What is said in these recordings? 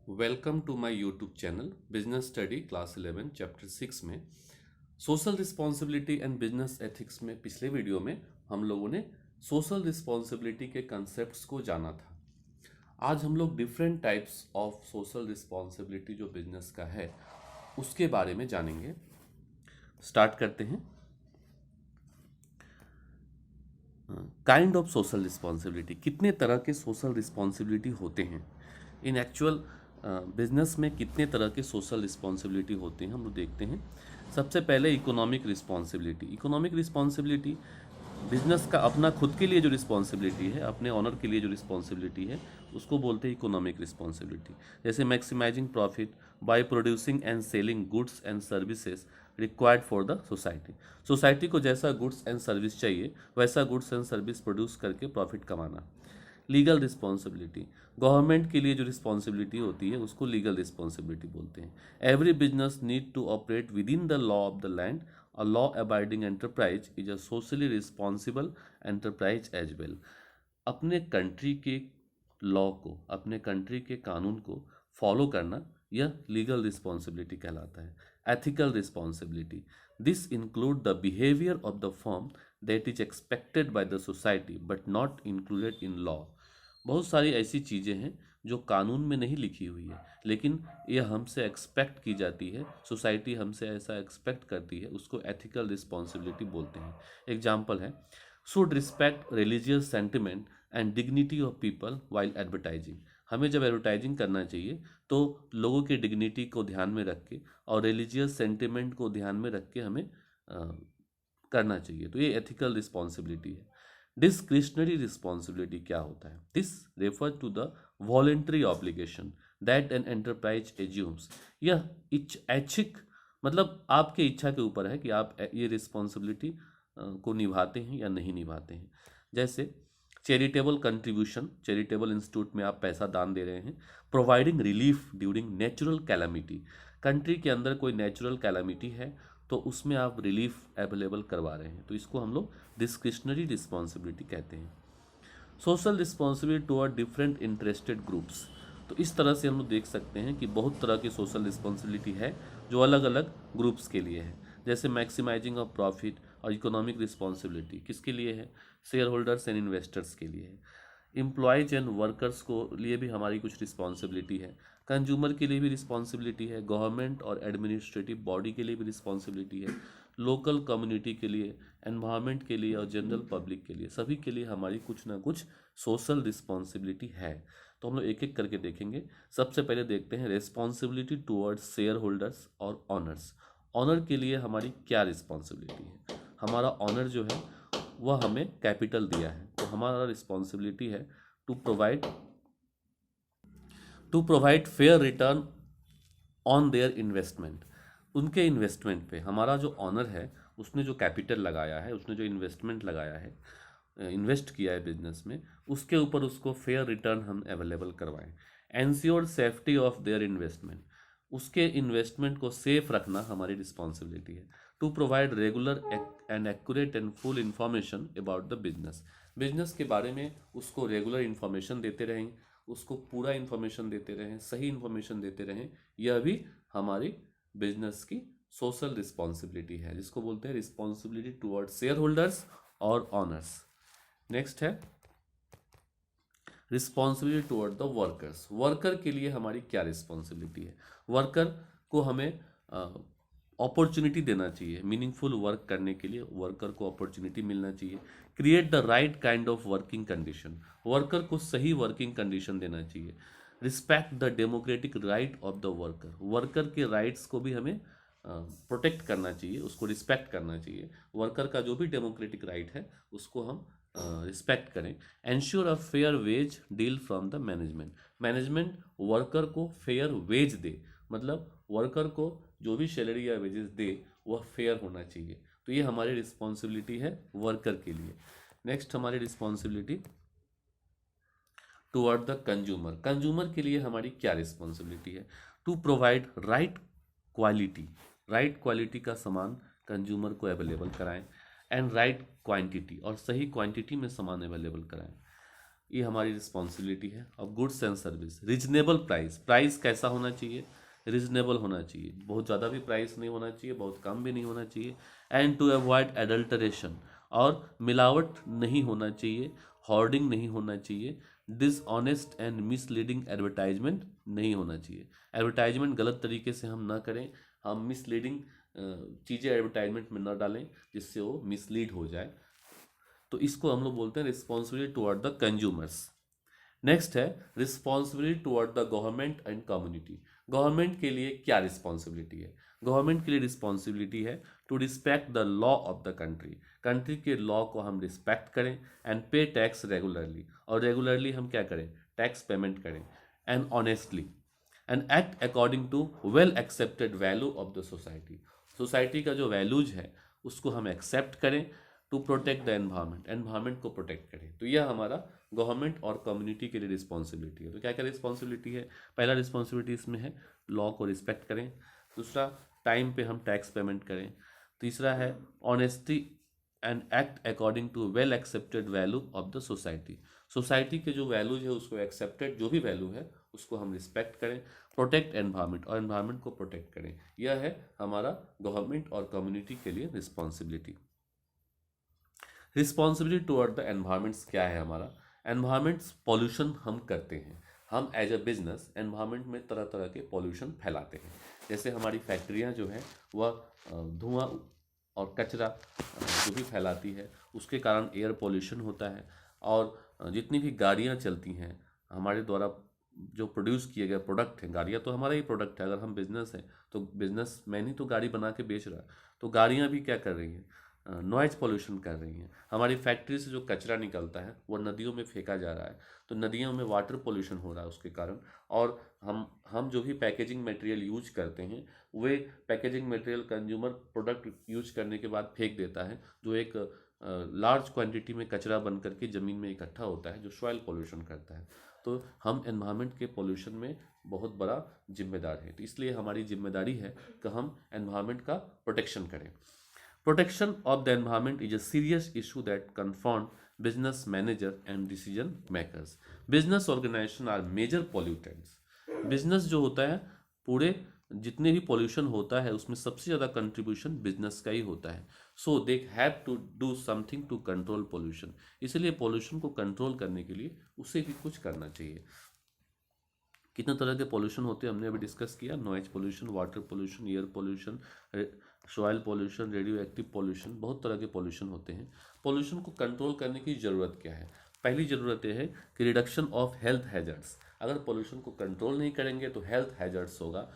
Welcome to my YouTube channel business study class 11 chapter 6 में social responsibility and business ethics में पिछले video में हम लोगों ने सोशल रिस्पॉन्सिबिलिटी के कंसेप्ट्स को जाना था। आज हम लोग different types of social responsibility जो बिजनेस का है उसके बारे में जानेंगे। स्टार्ट करते हैं। काइंड ऑफ सोशल रिस्पॉन्सिबिलिटी, कितने तरह के सोशल रिस्पॉन्सिबिलिटी होते हैं इन एक्चुअल बिजनेस में, कितने तरह के सोशल रिस्पॉन्सिबिलिटी होते हैं हम लोग देखते हैं। सबसे पहले economic responsibility. Economic responsibility business का अपना खुद के लिए जो रिस्पॉन्सिबिलिटी है, अपने ऑनर के लिए जो रिस्पॉन्सिबिलिटी है, उसको बोलते हैं इकोनॉमिक रिस्पॉन्सिबिलिटी। जैसे maximising profit by producing and selling goods and services required for the society. Society को जैसा गुड्स एंड सर्विस चाहिए वैसा गुड्स एंड सर्विस प्रोड्यूस करके प्रॉफिट कमाना। लीगल रिस्पॉन्सिबिलिटी, गवर्नमेंट के लिए जो रिस्पॉन्सिबिलिटी होती है उसको लीगल रिस्पॉन्सिबिलिटी बोलते हैं। Every business need to operate within the law of the land. A law abiding enterprise is a socially responsible enterprise as well. अपने कंट्री के लॉ को, अपने कंट्री के कानून को फॉलो करना, यह लीगल रिस्पॉन्सिबिलिटी कहलाता है। Ethical responsibility, this include the behaviour of the firm that is expected by the society but not included in law. बहुत सारी ऐसी चीज़ें हैं जो कानून में नहीं लिखी हुई है लेकिन यह हमसे एक्सपेक्ट की जाती है, सोसाइटी हमसे ऐसा एक्सपेक्ट करती है, उसको एथिकल रिस्पॉन्सिबिलिटी बोलते हैं। एग्जाम्पल है, should respect religious sentiment and dignity of people while advertising. हमें जब एडवर्टाइजिंग करना चाहिए तो लोगों की डिग्निटी को ध्यान में रख के और रिलीजियस सेंटिमेंट को ध्यान में रख के हमें करना चाहिए। तो ये एथिकल रिस्पॉन्सिबिलिटी है। डिस्क्रिशनरी रिस्पॉन्सिबिलिटी क्या होता है? This refer to the voluntary obligation that an enterprise assumes. यह ऐच्छिक, मतलब आपके इच्छा के ऊपर है कि आप ये रिस्पॉन्सिबिलिटी को निभाते हैं या नहीं निभाते हैं। जैसे चैरिटेबल कंट्रीब्यूशन, चैरिटेबल इंस्टीट्यूट में आप पैसा दान दे रहे हैं। Providing relief during natural calamity, country के अंदर कोई नेचुरल कैलामिटी है तो उसमें आप रिलीफ अवेलेबल करवा रहे हैं, तो इसको हम लोग डिस्क्रिशनरी रिस्पॉन्सिबिलिटी कहते हैं। Social responsibility toward different interested groups, तो इस तरह से हम लोग देख सकते हैं कि बहुत तरह की सोशल रिस्पॉन्सिबिलिटी है जो अलग अलग ग्रुप्स के लिए है। जैसे मैक्सिमाइजिंग ऑफ प्रॉफिट और इकोनॉमिक रिस्पॉन्सिबिलिटी किसके लिए है? शेयर होल्डर्स एंड इन्वेस्टर्स के लिए है। एम्प्लॉयज एंड वर्कर्स को लिए भी हमारी कुछ रिस्पॉन्सिबिलिटी है। कंज्यूमर के लिए भी रिस्पॉन्सिबिलिटी है। गवर्नमेंट और एडमिनिस्ट्रेटिव बॉडी के लिए भी रिस्पॉन्सिबिलिटी है। लोकल कम्युनिटी के लिए, एनवायरनमेंट के लिए और जनरल पब्लिक के लिए, सभी के लिए हमारी कुछ ना कुछ सोशल रिस्पॉन्सिबिलिटी है। तो हम लोग एक एक करके देखेंगे। सबसे पहले देखते हैं रिस्पॉन्सिबिलिटी टूवर्ड्स शेयर होल्डर्स और ऑनर्स। ऑनर के लिए हमारी क्या रिस्पॉन्सिबिलिटी है? हमारा ऑनर जो है वह हमें कैपिटल दिया है, तो हमारा रिस्पॉन्सिबिलिटी है to provide fair return on their investment. उनके इन्वेस्टमेंट पे हमारा जो ऑनर है उसने जो कैपिटल लगाया है, उसने जो इन्वेस्टमेंट लगाया है, इन्वेस्ट किया है बिजनेस में, उसके ऊपर उसको फेयर रिटर्न हम अवेलेबल करवाएं। Ensure safety of their investment, उसके इन्वेस्टमेंट को सेफ रखना हमारी रिस्पॉन्सिबिलिटी है। To provide regular and accurate and full information about the business, business के बारे में उसको रेगुलर इन्फॉर्मेशन देते रहें, उसको पूरा इन्फॉर्मेशन देते रहें, सही इन्फॉर्मेशन देते रहें। यह भी हमारी बिजनेस की सोशल रिस्पॉन्सिबिलिटी है, जिसको बोलते हैं रिस्पॉन्सिबिलिटी टुवर्ड्स शेयर होल्डर्स और ऑनर्स। नेक्स्ट है responsibility toward the workers. Worker के लिए हमारी क्या रिस्पॉन्सिबिलिटी है? वर्कर को हमें अपॉर्चुनिटी देना चाहिए, मीनिंगफुल वर्क करने के लिए वर्कर को अपॉर्चुनिटी मिलना चाहिए। Create the right kind of working condition, worker को सही वर्किंग कंडीशन देना चाहिए। Respect the democratic right of the worker, worker के राइट्स को भी हमें प्रोटेक्ट करना चाहिए, उसको रिस्पेक्ट करना चाहिए। वर्कर का जो भी डेमोक्रेटिक राइट है उसको हम रिस्पेक्ट करें। Ensure a fair wage deal from the management, management worker को फेयर वेज दे, मतलब वर्कर को जो भी सैलरी या वेजेस दे वह फेयर होना चाहिए। तो ये हमारी रिस्पॉन्सिबिलिटी है वर्कर के लिए। नेक्स्ट हमारी responsibility toward the consumer, consumer के लिए हमारी क्या रिस्पॉन्सिबिलिटी है? To provide right quality, right quality का सामान कंज्यूमर को अवेलेबल कराएं। एंड राइट क्वांटिटी, और सही क्वांटिटी में सामान अवेलेबल कराएं। ये हमारी रिस्पॉन्सिबिलिटी है। और goods and service, reasonable price, price कैसा होना चाहिए, रीजनेबल होना चाहिए, बहुत ज़्यादा भी प्राइस नहीं होना चाहिए, बहुत कम भी नहीं होना चाहिए। एंड टू अवॉइड एडल्टरेशन, और मिलावट नहीं होना चाहिए, होर्डिंग नहीं होना चाहिए, डिसऑनेस्ट एंड मिसलीडिंग एडवर्टाइजमेंट नहीं होना चाहिए। एडवर्टाइजमेंट गलत तरीके से हम ना करें, हम मिसलीडिंग चीज़ें एडवर्टाइजमेंट में ना डालें जिससे वो मिसलीड हो जाए। तो इसको हम लोग बोलते हैं responsibility toward the consumers. Next है responsibility toward the government and community. Government के लिए क्या रिस्पॉन्सिबिलिटी है? गवर्नमेंट के लिए रिस्पॉन्सिबिलिटी है to respect the law of the country, country के लॉ को हम रिस्पेक्ट करें, एंड पे टैक्स रेगुलरली, और रेगुलरली हम क्या करें, टैक्स पेमेंट करें, and honestly, and act according to well accepted value of the society. Society का जो वैल्यूज है उसको हम एक्सेप्ट करें, to protect the environment, environment को प्रोटेक्ट करें। तो यह हमारा गवर्नमेंट और कम्युनिटी के लिए रिस्पॉन्सिबिलिटी है। तो क्या क्या रिस्पॉन्सिबिलिटी है? पहला रिस्पॉन्सिबिलिटी इसमें है लॉ को रिस्पेक्ट करें, दूसरा टाइम पे हम टैक्स पेमेंट करें, तीसरा है honesty and act according to well accepted value of the society, society के जो वैल्यूज है उसको एक्सेप्टेड जो भी वैल्यू है उसको हम रिस्पेक्ट करें, प्रोटेक्ट एनवायरमेंट, और एनवायरमेंट को प्रोटेक्ट करें। यह है हमारा गवर्नमेंट और कम्युनिटी के लिए responsibility. Responsibility toward the environments क्या है हमारा? एनवायरमेंट्स पॉल्यूशन हम करते हैं, हम एज अ बिजनेस एनवायरमेंट में तरह तरह के पॉल्यूशन फैलाते हैं। जैसे हमारी फैक्ट्रियां जो हैं वह धुआं और कचरा जो भी फैलाती है उसके कारण एयर पॉल्यूशन होता है। और जितनी भी गाड़ियां चलती हैं हमारे द्वारा जो प्रोड्यूस किए गए प्रोडक्ट हैं, गाड़ियां तो हमारा ही प्रोडक्ट है, अगर हम बिजनेस हैं तो बिजनेस मैन ही तो गाड़ी बना के बेच रहा है, तो गाड़ियां भी क्या कर रही हैं, नॉइज पॉल्यूशन कर रही हैं। हमारी फैक्ट्री से जो कचरा निकलता है वो नदियों में फेंका जा रहा है, तो नदियों में वाटर पॉल्यूशन हो रहा है उसके कारण। और हम जो भी पैकेजिंग मटेरियल यूज करते हैं वे packaging material consumer product use करने के बाद फेंक देता है, जो एक लार्ज क्वांटिटी में कचरा बन करके ज़मीन में इकट्ठा होता है जो सॉइल पॉल्यूशन करता है। तो हम एनवायरनमेंट के पॉल्यूशन में बहुत बड़ा जिम्मेदार है, तो इसलिए हमारी जिम्मेदारी है कि हम एनवायरनमेंट का प्रोटेक्शन करें। Protection of the environment is a serious issue that confront business manager and decision makers. Business organization are major pollutants. Business जो होता है पूरे जितने भी पॉल्यूशन होता है उसमें सबसे ज़्यादा कंट्रीब्यूशन बिजनेस का ही होता है। So they have to do something to control pollution, इसलिए पॉल्यूशन को कंट्रोल करने के लिए उसे भी कुछ करना चाहिए। कितने तरह के पॉल्यूशन होते हैं हमने अभी डिस्कस किया, noise pollution, water pollution, air pollution, soil pollution, radio active pollution, बहुत तरह के पॉल्यूशन होते हैं। पॉल्यूशन को कंट्रोल करने की ज़रूरत क्या है? पहली ज़रूरत यह है कि रिडक्शन ऑफ हेल्थ हैजर्ड्स। अगर पॉल्यूशन को कंट्रोल नहीं करेंगे तो हेल्थ हैजर्ड्स होगा,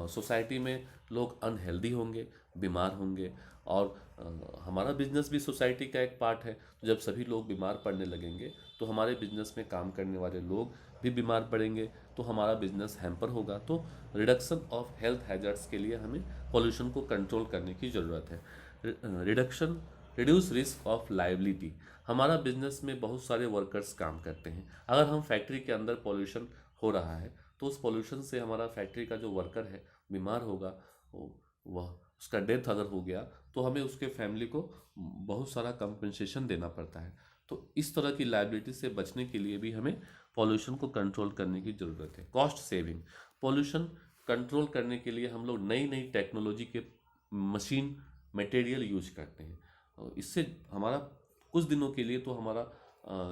सोसाइटी में लोग अनहेल्दी होंगे, बीमार होंगे, और हमारा बिजनेस भी सोसाइटी का एक पार्ट है। तो जब सभी लोग बीमार पड़ने लगेंगे तो हमारे बिजनेस में काम करने वाले लोग भी बीमार पड़ेंगे, तो हमारा बिजनेस हैम्पर होगा। तो रिडक्शन ऑफ हेल्थ हैजर्ड्स के लिए हमें पॉल्यूशन को कंट्रोल करने की ज़रूरत है। Reduce risk of liability. हमारा बिजनेस में बहुत सारे वर्कर्स काम करते हैं, अगर हम फैक्ट्री के अंदर पॉल्यूशन हो रहा है तो उस पॉल्यूशन से हमारा फैक्ट्री का जो वर्कर है बीमार होगा, वह उसका डेथ अगर हो गया तो हमें उसके फैमिली को बहुत सारा कंपनसेशन देना पड़ता है। तो इस तरह की लायबिलिटी से बचने के लिए भी हमें पॉल्यूशन को कंट्रोल करने की ज़रूरत है। कॉस्ट सेविंग, पॉल्यूशन कंट्रोल करने के लिए हम लोग नई नई टेक्नोलॉजी के मशीन मटेरियल यूज करते हैं, और इससे हमारा कुछ दिनों के लिए तो हमारा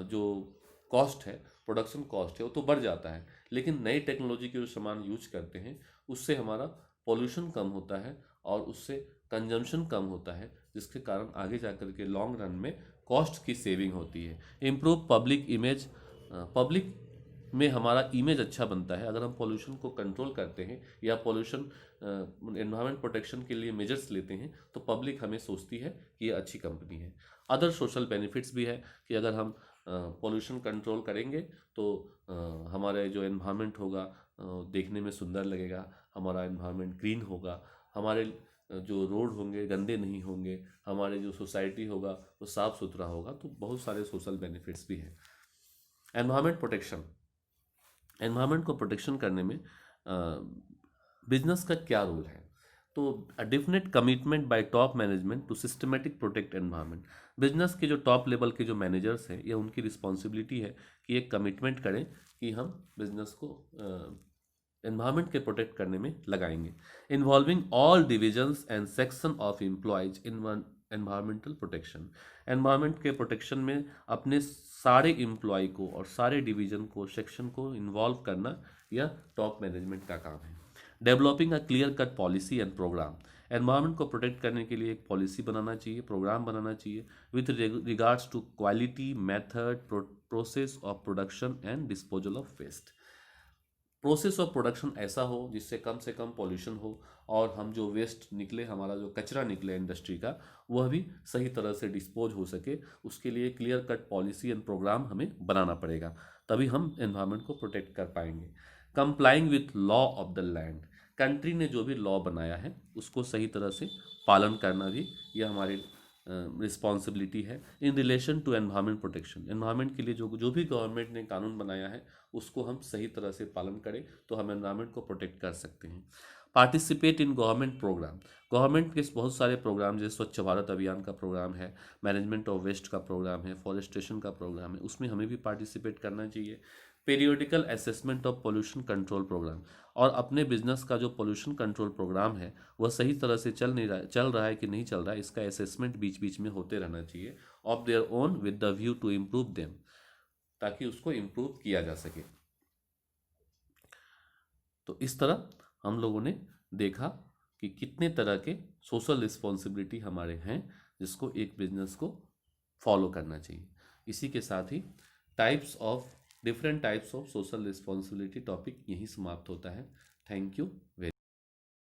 जो कॉस्ट है, प्रोडक्शन कॉस्ट है, वो तो बढ़ जाता है, लेकिन नई टेक्नोलॉजी के जो सामान यूज करते हैं उससे हमारा पॉल्यूशन कम होता है और उससे कंजम्पशन कम होता है, जिसके कारण आगे जाकर के लॉन्ग रन में कॉस्ट की सेविंग होती है। इम्प्रूव पब्लिक इमेज, पब्लिक में हमारा इमेज अच्छा बनता है अगर हम पॉल्यूशन को कंट्रोल करते हैं या पॉल्यूशन एनवायरनमेंट प्रोटेक्शन के लिए मेजर्स लेते हैं, तो पब्लिक हमें सोचती है कि ये अच्छी कंपनी है। अदर सोशल बेनिफिट्स भी है कि अगर हम पॉल्यूशन कंट्रोल करेंगे तो हमारे जो एनवायरनमेंट होगा देखने में सुंदर लगेगा, हमारा एनवायरनमेंट ग्रीन होगा, हमारे जो रोड होंगे गंदे नहीं होंगे, हमारे जो सोसाइटी होगा वो साफ़ सुथरा होगा। तो बहुत सारे सोशल बेनिफिट्स भी हैं। एनवायरनमेंट प्रोटेक्शन, एनवायरनमेंट को प्रोटेक्शन करने में बिजनेस का क्या रोल है? तो definite commitment by top management to systematic protect environment. Business के जो टॉप लेवल के जो मैनेजर्स हैं, ये उनकी रिस्पॉन्सिबिलिटी है कि एक कमिटमेंट करें कि हम बिजनेस को एनवायरनमेंट के प्रोटेक्ट करने में लगाएंगे। Involving all divisions and section of employees in environmental protection. Environment के प्रोटेक्शन में अपने सारे एम्प्लॉय को और सारे डिवीजन को, सेक्शन को इन्वॉल्व करना यह टॉप मैनेजमेंट का काम है। Developing a clear cut policy and programme. Environment को प्रोटेक्ट करने के लिए एक पॉलिसी बनाना चाहिए, प्रोग्राम बनाना चाहिए with regards to quality, method, process of production and disposal of waste. Process of production ऐसा हो जिससे कम से कम पॉल्यूशन हो और हम जो वेस्ट निकले, हमारा जो कचरा निकले इंडस्ट्री का, वह भी सही तरह से डिस्पोज हो सके। उसके लिए clear cut policy and programme हमें बनाना पड़ेगा, तभी हम एनवायरनमेंट को प्रोटेक्ट कर पाएंगे। Complying with law of the land. Country ने जो भी लॉ बनाया है उसको सही तरह से पालन करना भी यह हमारी रिस्पॉन्सिबिलिटी है। In relation to environment protection, environment के लिए जो जो भी गवर्नमेंट ने कानून बनाया है उसको हम सही तरह से पालन करें तो हम एनवायरमेंट को प्रोटेक्ट कर सकते हैं। Participate in government programme. Government के बहुत सारे प्रोग्राम जैसे स्वच्छ भारत अभियान का प्रोग्राम है, मैनेजमेंट ऑफ वेस्ट का प्रोग्राम है, फॉरेस्टेशन का प्रोग्राम है, उसमें हमें भी पार्टिसिपेट करना चाहिए। Periodical assessment of pollution control program. और अपने बिजनेस का जो पोल्यूशन कंट्रोल प्रोग्राम है वह सही तरह से चल रहा है कि नहीं चल रहा है, इसका असेसमेंट बीच बीच में होते रहना चाहिए of their own with the view to improve them, ताकि उसको इम्प्रूव किया जा सके। तो इस तरह हम लोगों ने देखा कि कितने तरह के सोशल रिस्पॉन्सिबिलिटी हमारे हैं जिसको एक बिजनेस को फॉलो करना चाहिए। इसी के साथ ही different types of social responsibility topic यहीं समाप्त होता है। Thank you very